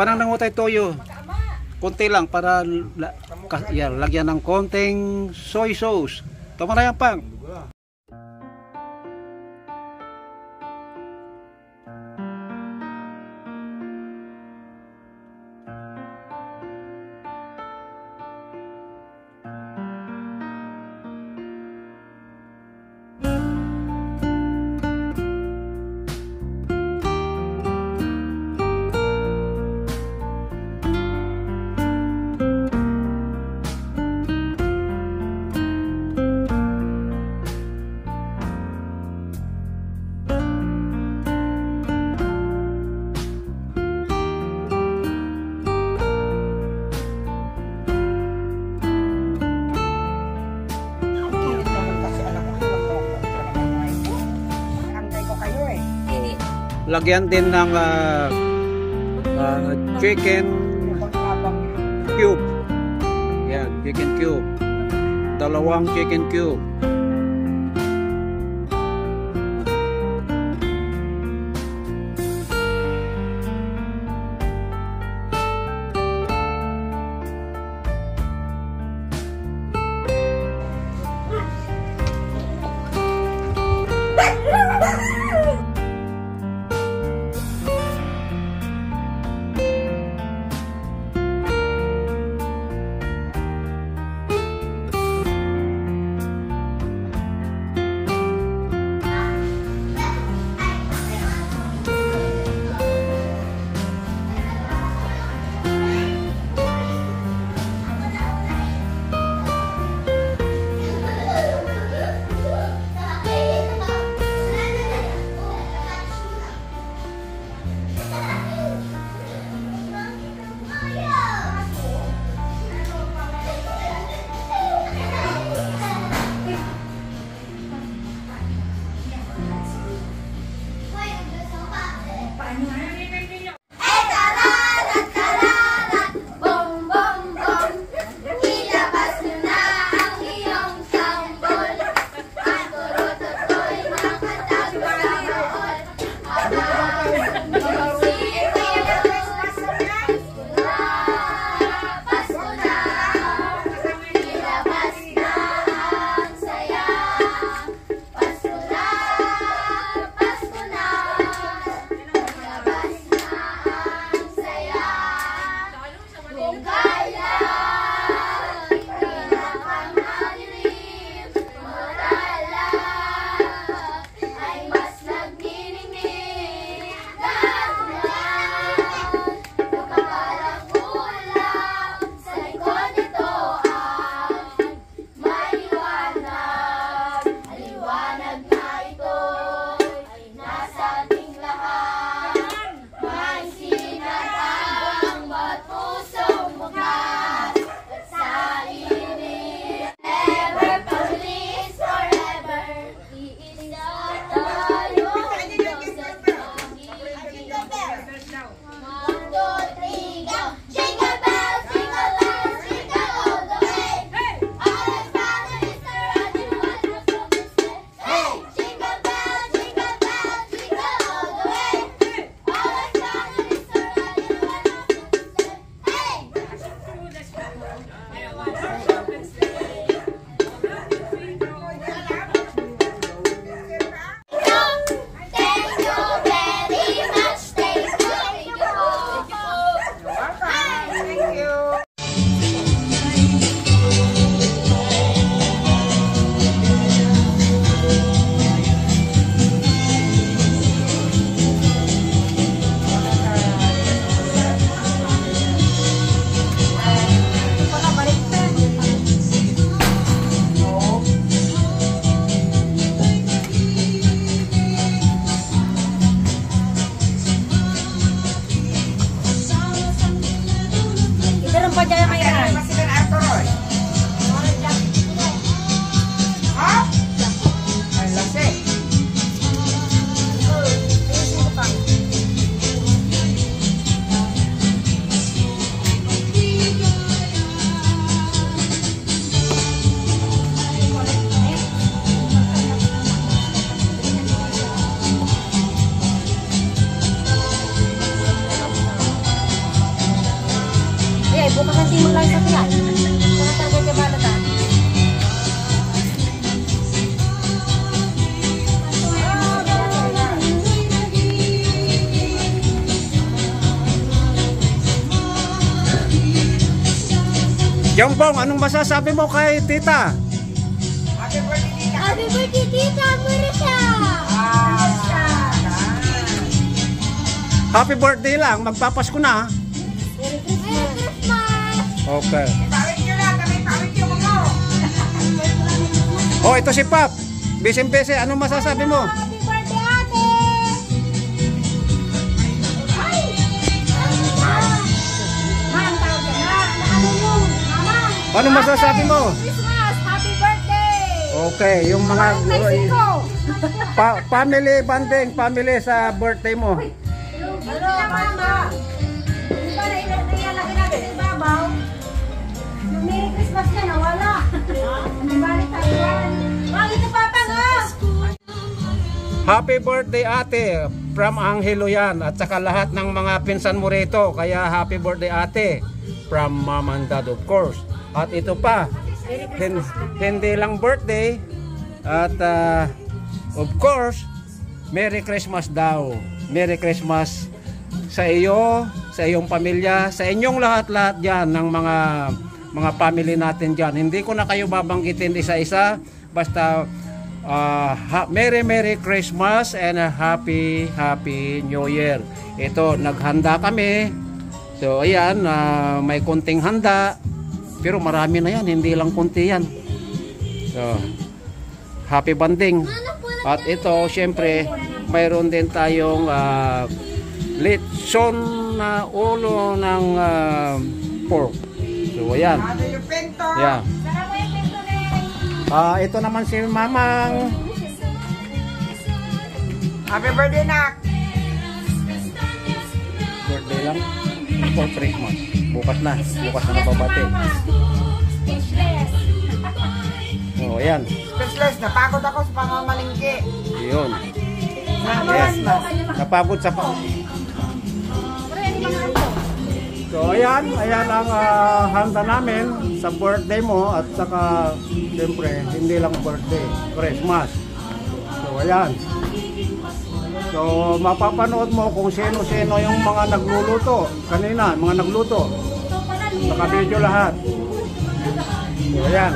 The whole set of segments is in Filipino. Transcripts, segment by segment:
pananangutay toyo. Konti lang para lagyan ng konting soy sauce. Tama na yan, Pang. Lagyan din ng chicken cube. Yan, chicken cube. 2 chicken cube. Pati mo lang sa kaya. Para tagay ka balata. Jongbong, anong masasabi mo kay tita? Happy birthday, tita! Marisa! Happy birthday lang, magpapasko na. Merry Christmas! Okay. Oh, ito si Pap. Bising-bisi, anong masasabi mo? Happy birthday, ate! Ay! Ma'am, tawag ka na. Ano yun? Mama! Anong masasabi mo? Christmas! Happy birthday! Okay, yung mga Mexico! family bonding, family sa birthday mo. Hello, mama! Di ba nailalagay natin yung babaw? Yung Merry Christmas na nawala. Di ba nitaluan? Bakit ito papa nga? Happy birthday ate from Angelo yan at saka lahat ng mga pinsan mo rito. Kaya happy birthday ate from mom and dad of course. At ito pa, hindi lang birthday at of course, Merry Christmas daw. Merry Christmas sa iyo, sa iyong pamilya, sa inyong lahat-lahat dyan ng mga family natin dyan. Hindi ko na kayo babanggitin isa-isa, basta Merry Christmas and a Happy New Year. Ito, naghanda kami. So ayan, may konting handa, pero marami na yan, hindi lang konti yan. So, happy banding. At ito, syempre, mayroon din tayong lechon na ulo ng pork. So ayan. Yeah. Ito naman si Mamang. Happy birthday, Nak! Birthday lang for Christmas. Bukas na nababati. Oh, ayan. Speechless, napagod ako sa pamamalingki. Yun. Yes. Napagod sa So ayan ang handa namin sa birthday mo at saka siyempre hindi lang birthday, Christmas. So ayan. So mapapanood mo kung sino-sino yung mga nagluluto kanina, mga nagluto. Naka-video lahat. So ayan.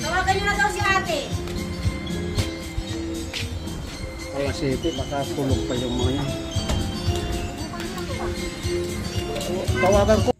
Tawagan nyo na daw si ate. Kaya siti, makatulog pa yung mga yan. Tawagan ko.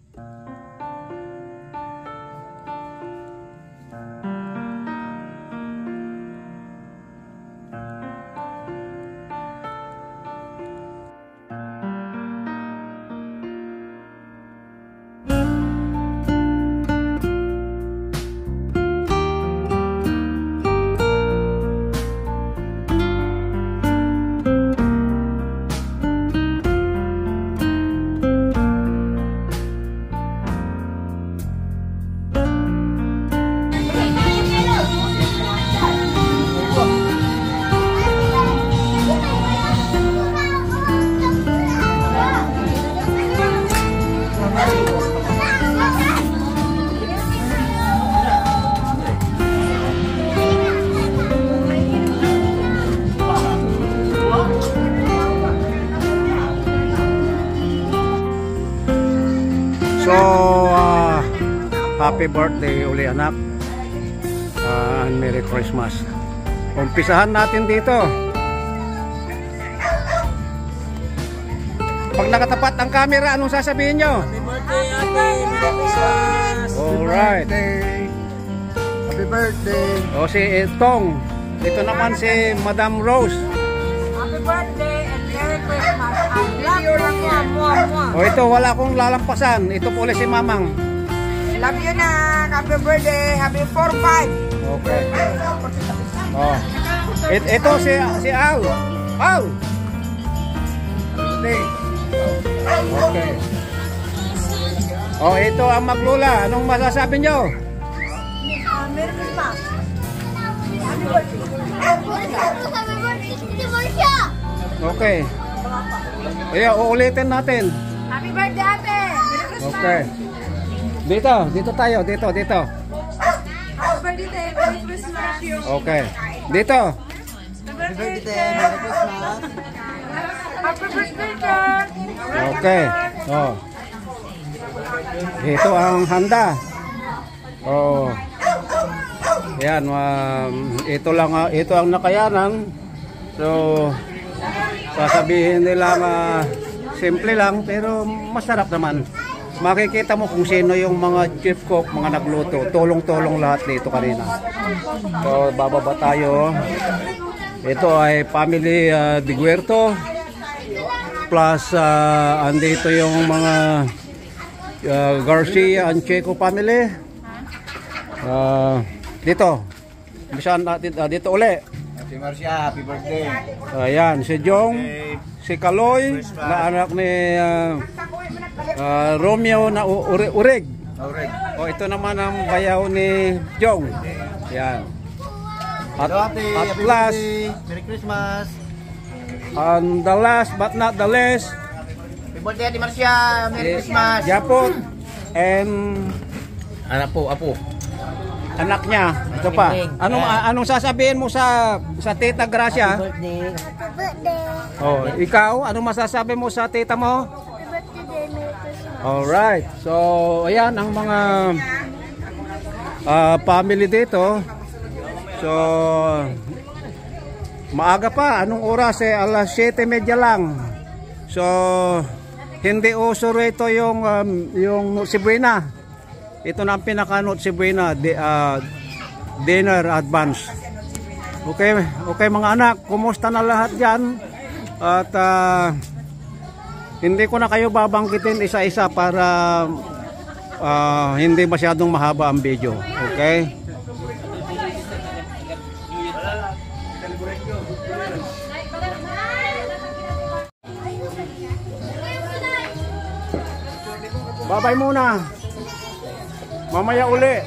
So, happy birthday uli anak. And Merry Christmas. Umpisahan natin dito. Pag nakatapat ang camera, anong sasabihin nyo? Happy birthday, ate! Merry Christmas! Alright. Happy birthday! O si Tong. Ito naman si Madam Rose. Happy birthday and Merry Christmas! I love you lang yan! O ito, wala akong lalampasan. Ito po ulit si Mamang. Love you, Nak! Happy birthday! Happy 4-5! Okay. Oh. Ito si Al. Al. Okay. Oh, ito ang maglula. Anong masasabi nyo? Merry Christmas! Happy birthday! Happy birthday! Okay. Ayan, uulitin natin. Happy birthday, ate! Merry Christmas! Okay. Dito tayo, dito. Happy birthday, Merry Christmas! Okay. Dito. Happy birthday! Merry Christmas! Happy birthday, Dad! Okay. Oh. Ito ang handa. Oh. Yan, ito ang nakayanan. So sasabihin nila simple lang pero masarap naman. Makikita mo kung sino yung mga chef cook, mga nagluto. Tulong-tulong lahat dito kanina. So bababa tayo. Ito ay family de Guerto. Plus andito yung mga Garcia and Checo family. Dito. Bisan natin dito uli. Si Marcia, happy birthday. Ayan, si Jong, si Kaloy, na anak ni Romeo na Urig. O ito naman ang bayaw ni Jong. Ayan. At last, Merry Christmas. and the last but not the least, Happy birthday, Ate Marcia. Merry Christmas. Japot and Apo. anak niya. Ito pa. Anong sasabihin mo sa Tita Gracia? Birthday. Oh, ikaw, anong masasabi mo sa tita mo? Alright. So, ayan ang mga family dito. So, maaga pa. Anong oras? Alas 7:30 lang. So, hindi uso rito yung Noche Buena. Ito na ang pinaka Noche Buena, dinner advance. Okay mga anak, kumusta na lahat dyan? At hindi ko na kayo babanggitin isa-isa para hindi masyadong mahaba ang video. Okay? Bye-bye muna. Mamaya uli.